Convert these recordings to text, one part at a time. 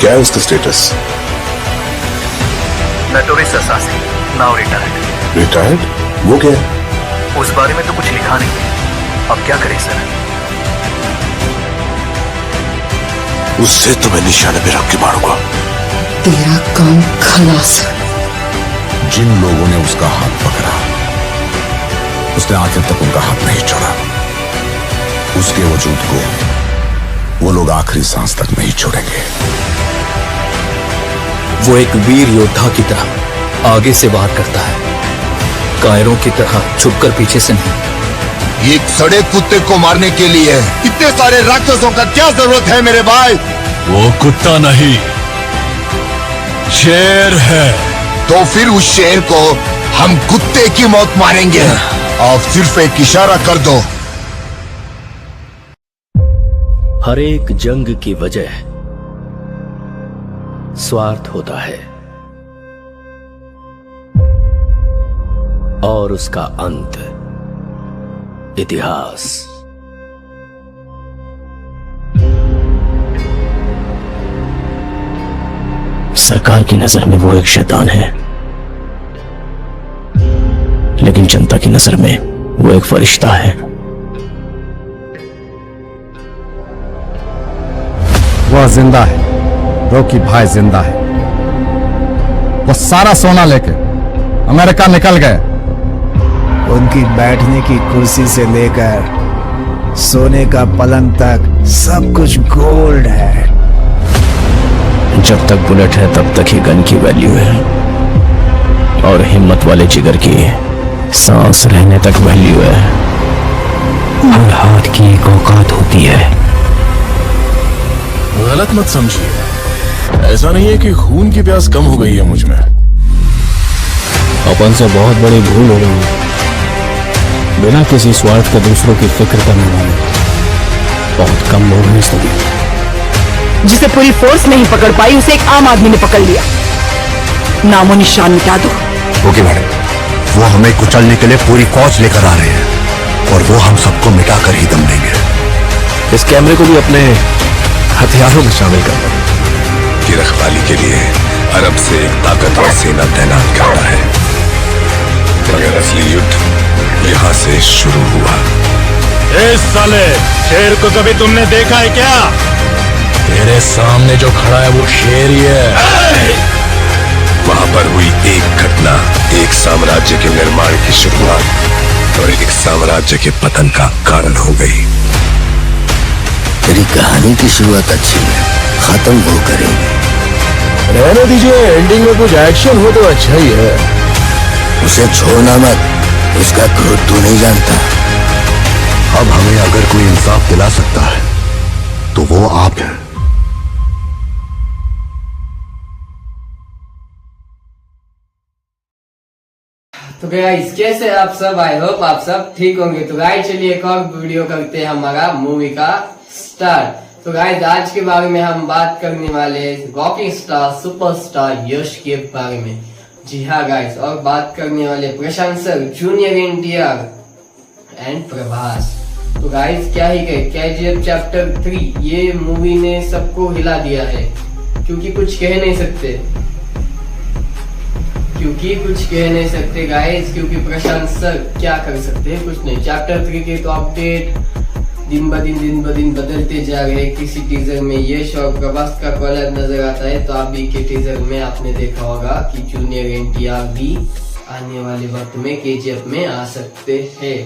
क्या है उसका status? Notorious assassin, now retired. Retired? वो क्या है? उस बारे में तो कुछ लिखा नहीं। अब क्या करें सर? उससे तो मैं निशाने पे रख के मारूंगा। तेरा काम खलास। जिन लोगों ने उसका हाथ पकड़ा, उसने आखिर तक उनका हाथ नहीं छोड़ा। उसके वजूद को वो लोग आखिरी सांस तक नहीं छोड़ेंगे। वो एक वीर योद्धा की तरह आगे से वार करता है, कायरों की तरह छुपकर पीछे से नहीं। एक सड़े कुत्ते को मारने के लिए इतने सारे राक्षसों का क्या जरूरत है मेरे भाई? वो कुत्ता नहीं, शेर है। तो फिर उस शेर को हम कुत्ते की मौत मारेंगे। आप सिर्फ एक इशारा कर दो। हर एक जंग की वजह स्वार्थ होता है और उसका अंत इतिहास। सरकार की नजर में वो एक शैतान है, लेकिन जनता की नजर में वो एक फरिश्ता है। वह जिंदा है, रॉकी भाई जिंदा है। वो सारा सोना लेके अमेरिका निकल गए। उनकी बैठने की कुर्सी से लेकर सोने का पलंग तक सब कुछ गोल्ड है। जब तक बुलेट है तब तक ही गन की वैल्यू है, और हिम्मत वाले जिगर की सांस रहने तक वैल्यू है। हर हाथ की एक औकात होती है। गलत मत समझिए, ऐसा नहीं है कि खून की प्यास कम हो गई है मुझ में। अपन से बहुत बड़ी भूल हो गई है। बिना किसी स्वार्थ के दूसरों की फिक्र करने वाले बहुत कम लोग हैं इस दुनिया में। जिसे पूरी फोर्स नहीं पकड़ पाई, उसे एक आम आदमी ने पकड़ लिया। नामो निशान मिटा दो। ओके मैडम, वो हमें कुचलने के लिए पूरी फौज लेकर आ रहे हैं और वो हम सबको मिटाकर ही दम देंगे। इस कैमरे को भी अपने हथियारों में शामिल कर लो। की रखवाली के लिए अरब से एक ताकतवर सेना तैनात करता है, मगर असली युद्ध यहाँ से शुरू हुआ। इस साले शेर को कभी तुमने देखा है क्या? तेरे सामने जो खड़ा है वो शेर ही है। वहां पर हुई एक घटना एक साम्राज्य के निर्माण की शुरुआत और एक साम्राज्य के पतन का कारण हो गई। तेरी कहानी की शुरुआत अच्छी है, खत्म वो करेंगे। रहने दीजिए, एंडिंग में कुछ एक्शन हो तो अच्छा ही है। उसे छोड़ना मत, उसका क्रोध तू नहीं जानता। अब हमें अगर कोई इंसाफ दिला सकता है तो वो आप हैं। तो गाइस कैसे आप सब? आई होप आप सब ठीक होंगे। तो गाइस चलिए एक और वीडियो करते हैं हमारा मूवी का स्टार्ट। तो गाइस आज के बारे में हम बात करने वाले हैं रॉकिंग स्टार सुपरस्टार यश के बारे में। जी हाँ गाइस, और बात करने वाले Prashanth sir, junior NTR and Prabhas. तो गाइस क्या ही कहे, केजीएफ चैप्टर 3 ये मूवी ने सबको हिला दिया है, क्योंकि कुछ कह नहीं सकते गाइस, क्योंकि प्रशांत सर क्या कर सकते हैं, कुछ नहीं। चैप्टर 3 के तो अपडेट दिन ब दिन बदलते जा रहे हैं। किसी टीजर में यश और प्रभास का कॉलर नजर आता है, तो अभी के टीजर में आपने देखा होगा कि जूनियर एनटीआर भी आने वाले वक्त में केजीएफ में आ सकते हैं।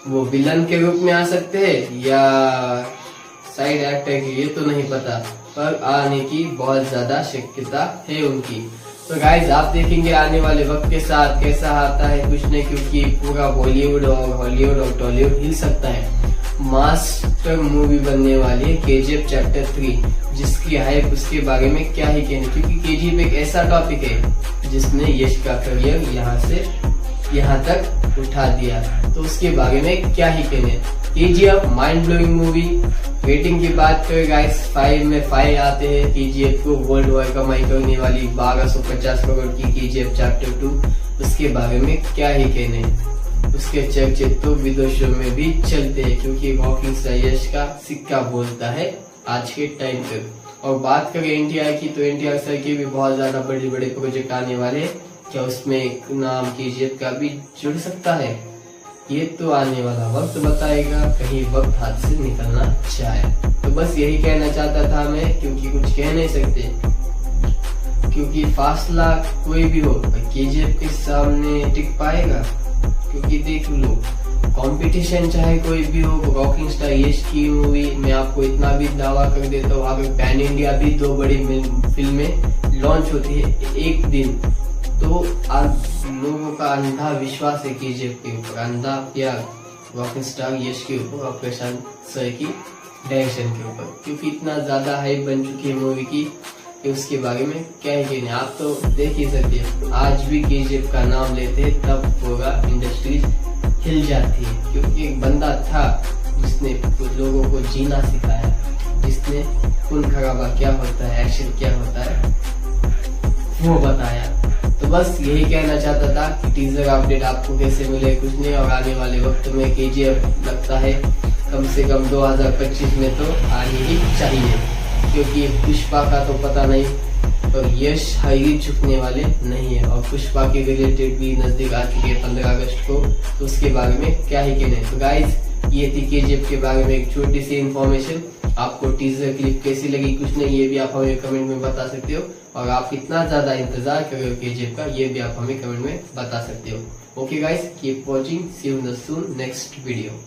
वो विलन के रूप में आ सकते हैं या साइड एक्टर के, ये तो नहीं पता, पर आने की बहुत ज्यादा शक्यता है उनकी। तो गाइज आप देखेंगे आने वाले वक्त के साथ कैसा आता है, कुछ नहीं, क्योंकि पूरा बॉलीवुड और हॉलीवुड और टॉलीवुड हिल सकता है। मास्टर मूवी बनने वाली है केजीएफ चैप्टर 3, जिसकी हाइप उसके बारे में क्या ही कहने, क्योंकि केजीएफ एक ऐसा टॉपिक है जिसने यश का करियर यहाँ से यहाँ तक उठा दिया। तो उसके बारे में क्या ही कहने। KGF mind blowing movie. Rating की बात करें गाइस, 5 में 5 आते हैं। केजीएफ को वर्ल्ड वाइड कमाई करने वाली 1250 करोड़ की केजीएफ चैप्टर 2, उसके बारे में क्या ही कहने। उसके चर्चे तो विदेशों में भी चलते हैं, क्योंकि रॉकिंग स्टार यश का सिक्का बोलता है आज के टाइम पे। और बात करें एनटीआर की, तो एनटीआर सर के भी बहुत ज्यादा बड़े बड़े प्रोजेक्ट आने वाले हैं। क्या उसमें नाम केजीएफ का भी जुड़ सकता है? ये तो आने वाला वक्त बताएगा, कहीं वक्त हाथ से निकलना चाहे। तो बस यही कहना चाहता था मैं, क्योंकि कुछ कह नहीं सकते, क्योंकि फासला कोई भी हो केजीएफ के सामने टिक पाएगा। क्योंकि देख लो, कंपटीशन चाहे कोई भी हो, रॉकिंग स्टार यश की मूवी, मैं आपको इतना भी दावा कर देता हूँ, अगर पैन इंडिया भी 2 बड़ी फिल्में लॉन्च होती है एक दिन, तो आज लोगों का अंधा विश्वास है केजीएफ के ऊपर, अंधा प्यार रॉकिंग स्टार यश के ऊपर और प्रशांत सर की डायरेक्शन के ऊपर, क्योंकि इतना ज्यादा हाइप बन चुकी है मूवी की कि उसके बारे में क्या ही कहने। आप तो देख ही सकते हैं, आज भी केजीएफ का नाम लेते हैं तब पूरा इंडस्ट्री हिल जाती है, क्योंकि एक बंदा था जिसने लोगों को जीना सिखाया, जिसने खून खराबा क्या होता है, एक्शन क्या होता है वो बताया। तो बस यही कहना चाहता था कि टीजर अपडेट आपको कैसे मिले कुछ नहीं, और आने वाले वक्त में केजीएफ लगता है कम से कम 2025 में तो आनी ही चाहिए, क्योंकि पुष्पा का तो पता नहीं, और यश हाईली झुकने वाले नहीं है, और पुष्पा के रिलेटेड भी नजदीक आ चुके हैं 15 अगस्त को, तो उसके बारे में क्या ही कहने। तो गाइज, ये थी केजीएफ के बारे में एक छोटी सी इन्फॉर्मेशन। आपको टीजर क्लिप कैसी लगी कुछ नहीं, ये भी आप हमें कमेंट में बता सकते हो, और आप कितना ज्यादा इंतजार कर रहे हो केजीएफ का, ये भी आप हमें कमेंट में बता सकते हो। Okay guys, keep watching, see you in the soon next video.